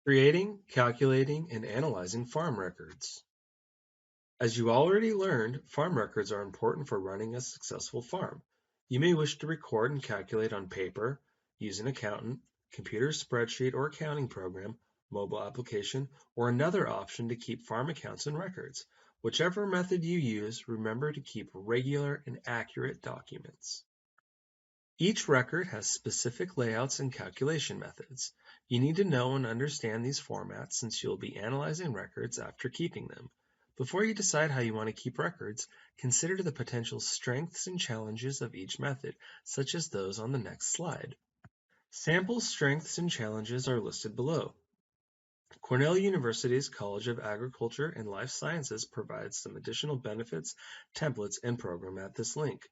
Creating, calculating, and analyzing farm records. As you already learned, farm records are important for running a successful farm. You may wish to record and calculate on paper, use an accountant, computer spreadsheet or accounting program, mobile application, or another option to keep farm accounts and records. Whichever method you use, remember to keep regular and accurate documents. Each record has specific layouts and calculation methods. You need to know and understand these formats since you'll be analyzing records after keeping them. Before you decide how you want to keep records, consider the potential strengths and challenges of each method, such as those on the next slide. Sample strengths and challenges are listed below. Cornell University's College of Agriculture and Life Sciences provides some additional benefits, templates, and program at this link.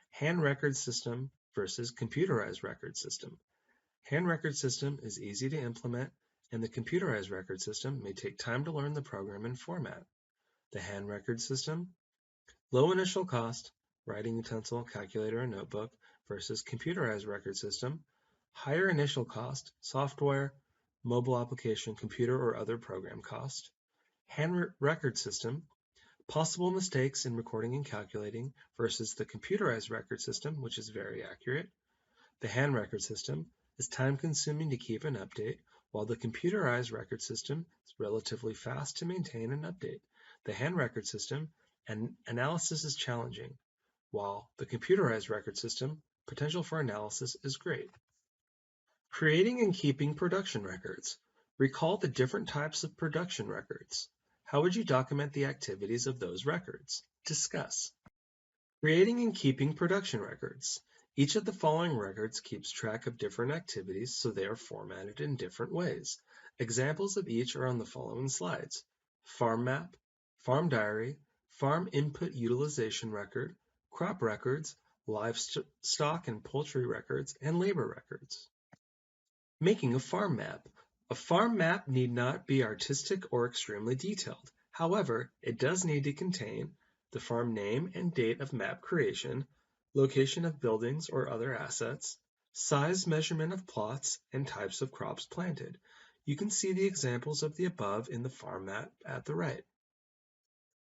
Hand record system versus computerized record system. Hand record system is easy to implement, and the computerized record system may take time to learn the program and format. The hand record system, low initial cost, writing utensil, calculator, and notebook, versus computerized record system, higher initial cost, software, mobile application, computer, or other program cost. Hand record system, possible mistakes in recording and calculating versus the computerized record system, which is very accurate. The hand record system is time-consuming to keep and update, while the computerized record system is relatively fast to maintain and update. The hand record system and analysis is challenging, while the computerized record system, potential for analysis is great. Creating and keeping production records. Recall the different types of production records. How would you document the activities of those records? Discuss. Creating and keeping production records. Each of the following records keeps track of different activities, so they are formatted in different ways. Examples of each are on the following slides. Farm map, farm diary, farm input utilization record, crop records, livestock and poultry records, and labor records. Making a farm map. A farm map need not be artistic or extremely detailed. However, it does need to contain the farm name and date of map creation, location of buildings or other assets, size measurement of plots, and types of crops planted. You can see the examples of the above in the farm map at the right.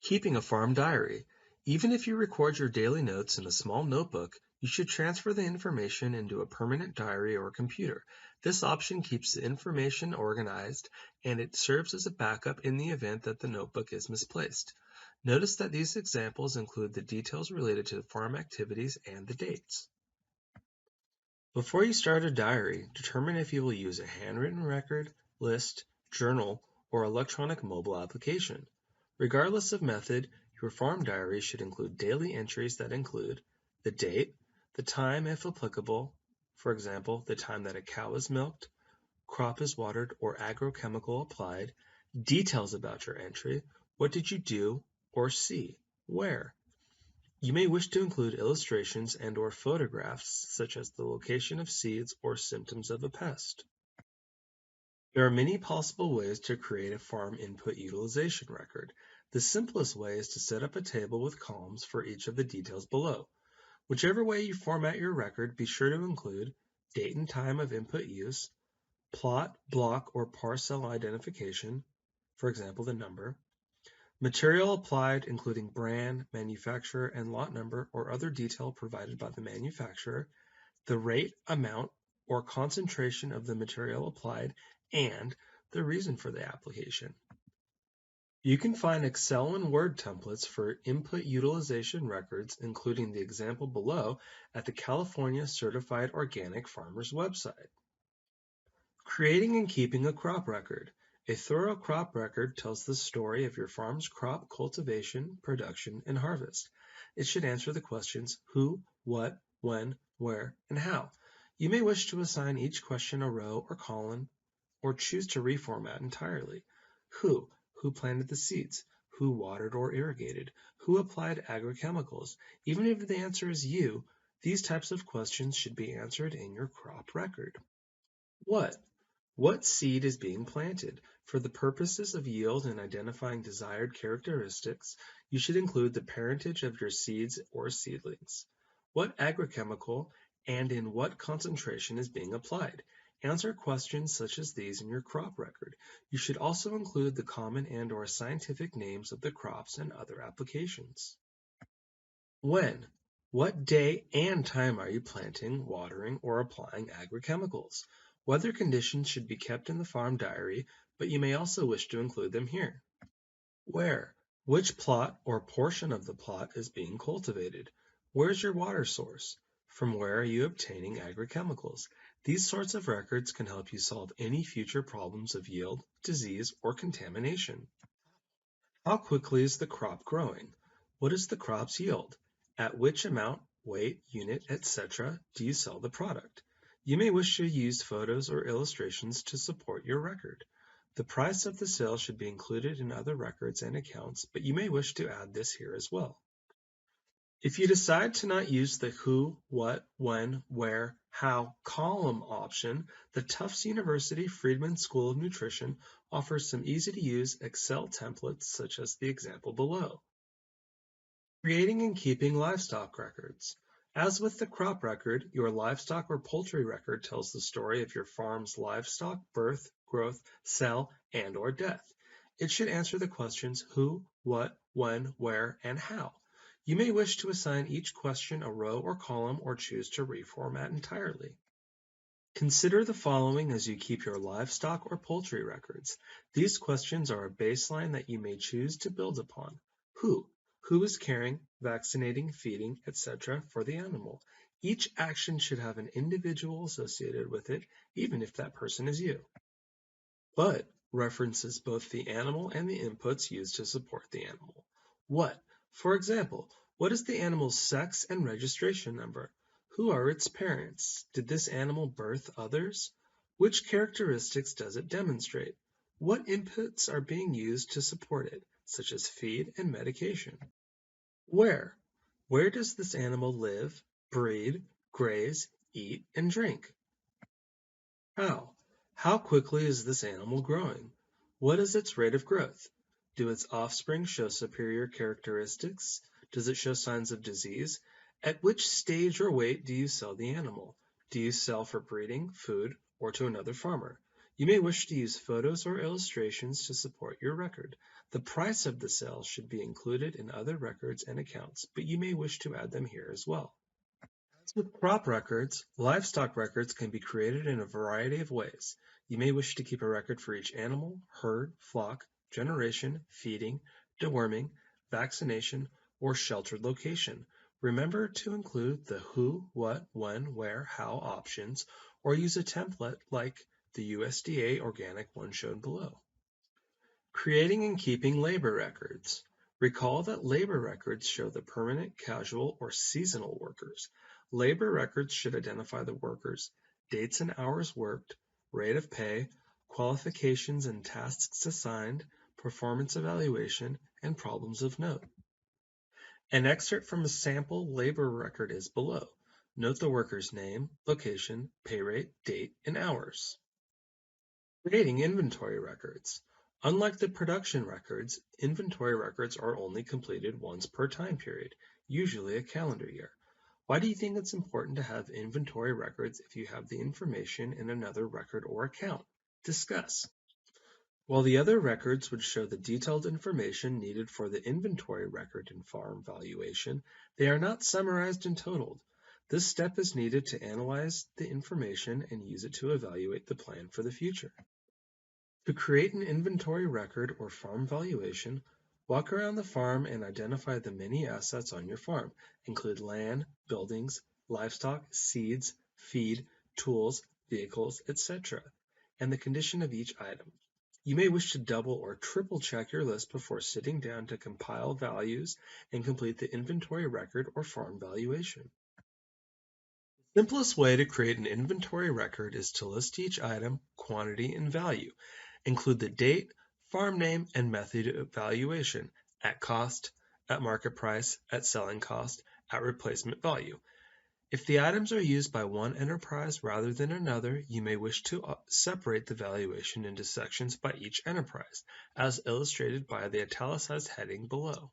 Keeping a farm diary. Even if you record your daily notes in a small notebook, you should transfer the information into a permanent diary or computer. This option keeps the information organized, and it serves as a backup in the event that the notebook is misplaced. Notice that these examples include the details related to the farm activities and the dates. Before you start a diary, determine if you will use a handwritten record, list, journal, or electronic mobile application. Regardless of method, your farm diary should include daily entries that include the date, the time if applicable, for example, the time that a cow is milked, crop is watered, or agrochemical applied, details about your entry, what did you do or see, where. You may wish to include illustrations and/or photographs such as the location of seeds or symptoms of a pest. There are many possible ways to create a farm input utilization record. The simplest way is to set up a table with columns for each of the details below. Whichever way you format your record, be sure to include date and time of input use, plot, block, or parcel identification, for example, the number, material applied including brand, manufacturer, and lot number or other detail provided by the manufacturer, the rate, amount, or concentration of the material applied, and the reason for the application. You can find Excel and Word templates for input utilization records, including the example below, at the California Certified Organic Farmers website. Creating and keeping a crop record. A thorough crop record tells the story of your farm's crop cultivation, production, and harvest. It should answer the questions who, what, when, where, and how. You may wish to assign each question a row or column, or choose to reformat entirely. Who planted the seeds? Who watered or irrigated? Who applied agrochemicals? Even if the answer is you, these types of questions should be answered in your crop record. What seed is being planted? For the purposes of yield and identifying desired characteristics, you should include the parentage of your seeds or seedlings. What agrochemical and in what concentration is being applied? Answer questions such as these in your crop record. You should also include the common and/or scientific names of the crops and other applications. When? What day and time are you planting, watering, or applying agrochemicals? Weather conditions should be kept in the farm diary, but you may also wish to include them here. Where? Which plot or portion of the plot is being cultivated? Where's your water source? From where are you obtaining agrochemicals? These sorts of records can help you solve any future problems of yield, disease, or contamination. How quickly is the crop growing? What is the crop's yield? At which amount, weight, unit, etc. do you sell the product? You may wish to use photos or illustrations to support your record. The price of the sale should be included in other records and accounts, but you may wish to add this here as well. If you decide to not use the who, what, when, where, how column option, the Tufts University Friedman School of Nutrition offers some easy-to-use Excel templates such as the example below. Creating and keeping livestock records. As with the crop record, your livestock or poultry record tells the story of your farm's livestock birth, growth, sale, and/or death. It should answer the questions who, what, when, where, and how. You may wish to assign each question a row or column or choose to reformat entirely. Consider the following as you keep your livestock or poultry records. These questions are a baseline that you may choose to build upon. Who? Who is caring, vaccinating, feeding, etc. for the animal? Each action should have an individual associated with it, even if that person is you. But references both the animal and the inputs used to support the animal. What? For example, what is the animal's sex and registration number? Who are its parents? Did this animal birth others? Which characteristics does it demonstrate? What inputs are being used to support it, such as feed and medication? Where? Where does this animal live, breed, graze, eat, and drink? How? How quickly is this animal growing? What is its rate of growth? Do its offspring show superior characteristics? Does it show signs of disease? At which stage or weight do you sell the animal? Do you sell for breeding, food, or to another farmer? You may wish to use photos or illustrations to support your record. The price of the sale should be included in other records and accounts, but you may wish to add them here as well. As with crop records, livestock records can be created in a variety of ways. You may wish to keep a record for each animal, herd, flock, generation, feeding, deworming, vaccination, or sheltered location. Remember to include the who, what, when, where, how options, or use a template like the USDA organic one shown below. Creating and keeping labor records. Recall that labor records show the permanent, casual, or seasonal workers. Labor records should identify the workers, dates and hours worked, rate of pay, qualifications and tasks assigned, performance evaluation, and problems of note. An excerpt from a sample labor record is below. Note the worker's name, location, pay rate, date, and hours. Creating inventory records. Unlike the production records, inventory records are only completed once per time period, usually a calendar year. Why do you think it's important to have inventory records if you have the information in another record or account? Discuss. While the other records would show the detailed information needed for the inventory record in farm valuation, they are not summarized and totaled. This step is needed to analyze the information and use it to evaluate the plan for the future. To create an inventory record or farm valuation, walk around the farm and identify the many assets on your farm. Include land, buildings, livestock, seeds, feed, tools, vehicles, etc., and the condition of each item. You may wish to double or triple check your list before sitting down to compile values and complete the inventory record or farm valuation. The simplest way to create an inventory record is to list each item, quantity, and value. Include the date, farm name, and method of valuation at cost, at market price, at selling cost, at replacement value. If the items are used by one enterprise rather than another, you may wish to separate the valuation into sections by each enterprise, as illustrated by the italicized heading below.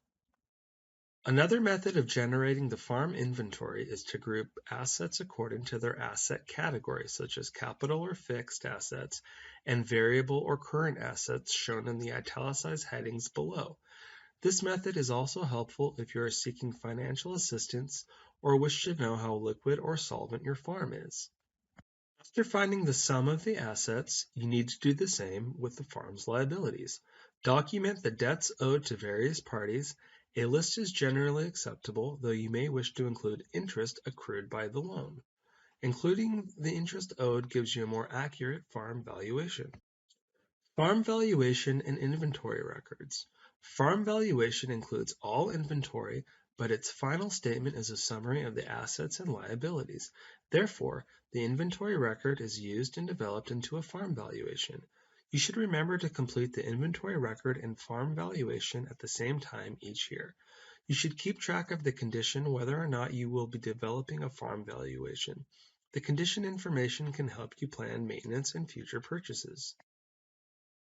Another method of generating the farm inventory is to group assets according to their asset categories, such as capital or fixed assets and variable or current assets shown in the italicized headings below. This method is also helpful if you are seeking financial assistance or wish to know how liquid or solvent your farm is. After finding the sum of the assets, you need to do the same with the farm's liabilities. Document the debts owed to various parties. A list is generally acceptable, though you may wish to include interest accrued by the loan. Including the interest owed gives you a more accurate farm valuation. Farm valuation and inventory records. Farm valuation includes all inventory, but its final statement is a summary of the assets and liabilities. Therefore, the inventory record is used and developed into a farm valuation. You should remember to complete the inventory record and farm valuation at the same time each year. You should keep track of the condition whether or not you will be developing a farm valuation. The condition information can help you plan maintenance and future purchases.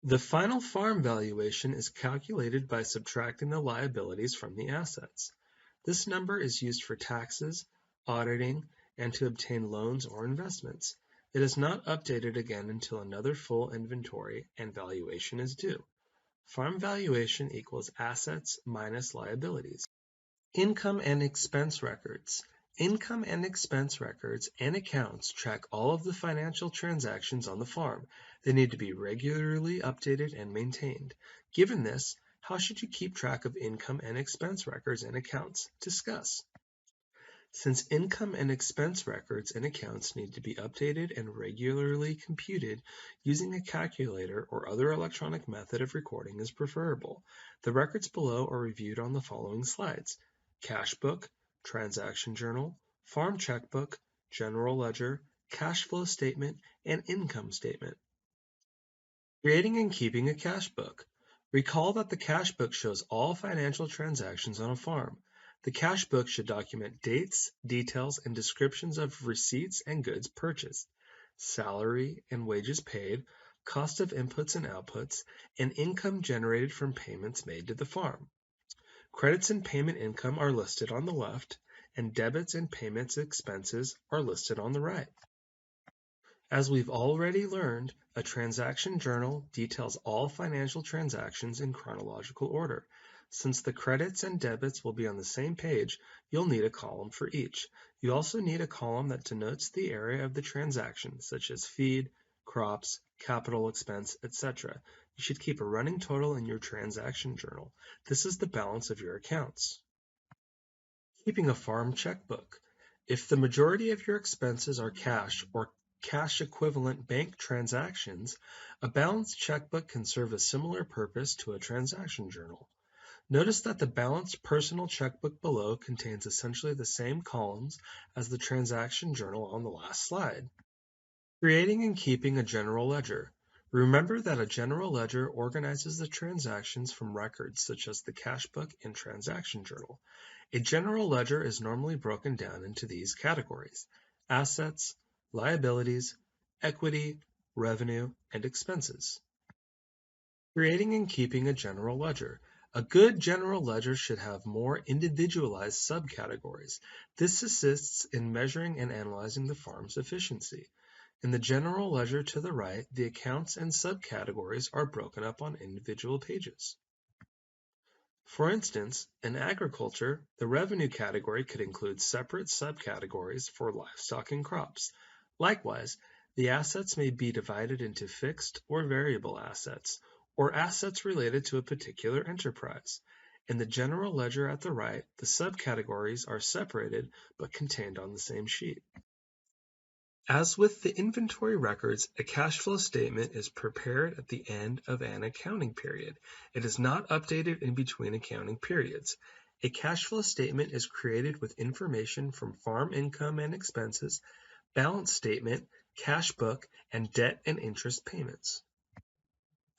The final farm valuation is calculated by subtracting the liabilities from the assets. This number is used for taxes, auditing, and to obtain loans or investments. It is not updated again until another full inventory and valuation is due. Farm valuation equals assets minus liabilities. Income and expense records. Income and expense records and accounts track all of the financial transactions on the farm. They need to be regularly updated and maintained. Given this, how should you keep track of income and expense records and accounts? Discuss. Since income and expense records and accounts need to be updated and regularly computed, using a calculator or other electronic method of recording is preferable. The records below are reviewed on the following slides: cash book, transaction journal, farm checkbook, general ledger, cash flow statement, and income statement. Creating and keeping a cash book. Recall that the cash book shows all financial transactions on a farm. The cash book should document dates, details, and descriptions of receipts and goods purchased, salary and wages paid, cost of inputs and outputs, and income generated from payments made to the farm. Credits and payment income are listed on the left, and debits and payments expenses are listed on the right. As we've already learned, a transaction journal details all financial transactions in chronological order. Since the credits and debits will be on the same page, you'll need a column for each. You also need a column that denotes the area of the transaction, such as feed, crops, capital expense, etc. You should keep a running total in your transaction journal. This is the balance of your accounts. Keeping a farm checkbook. If the majority of your expenses are cash or cash equivalent bank transactions, a balanced checkbook can serve a similar purpose to a transaction journal. Notice that the balanced personal checkbook below contains essentially the same columns as the transaction journal on the last slide. Creating and keeping a general ledger. Remember that a general ledger organizes the transactions from records such as the cash book and transaction journal. A general ledger is normally broken down into these categories: assets, liabilities, equity, revenue, and expenses. Creating and keeping a general ledger. A good general ledger should have more individualized subcategories. This assists in measuring and analyzing the farm's efficiency. In the general ledger to the right, the accounts and subcategories are broken up on individual pages. For instance, in agriculture, the revenue category could include separate subcategories for livestock and crops. Likewise, the assets may be divided into fixed or variable assets, or assets related to a particular enterprise. In the general ledger at the right, the subcategories are separated but contained on the same sheet. As with the inventory records, a cash flow statement is prepared at the end of an accounting period. It is not updated in between accounting periods. A cash flow statement is created with information from farm income and expenses, balance statement, cash book, and debt and interest payments.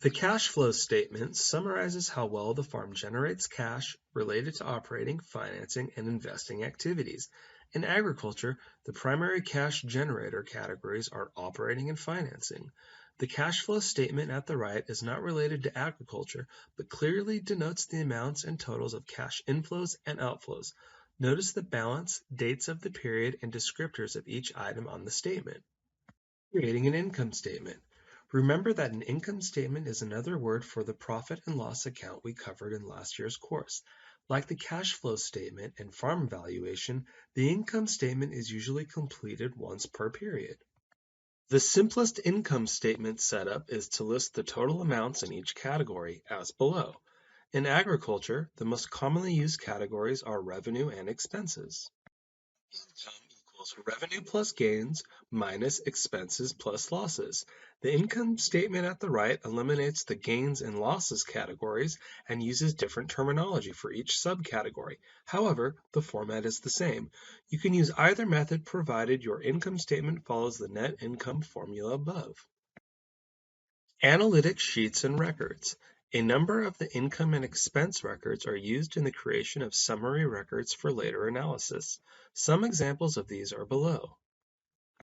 The cash flow statement summarizes how well the farm generates cash related to operating, financing, and investing activities. In agriculture, the primary cash generator categories are operating and financing. The cash flow statement at the right is not related to agriculture, but clearly denotes the amounts and totals of cash inflows and outflows. Notice the balance, dates of the period, and descriptors of each item on the statement. Creating an income statement. Remember that an income statement is another word for the profit and loss account we covered in last year's course. Like the cash flow statement and farm valuation, the income statement is usually completed once per period. The simplest income statement setup is to list the total amounts in each category, as below. In agriculture, the most commonly used categories are revenue and expenses. Income equals revenue plus gains minus expenses plus losses. The income statement at the right eliminates the gains and losses categories and uses different terminology for each subcategory. However, the format is the same. You can use either method provided your income statement follows the net income formula above. Analytic sheets and records. A number of the income and expense records are used in the creation of summary records for later analysis. Some examples of these are below.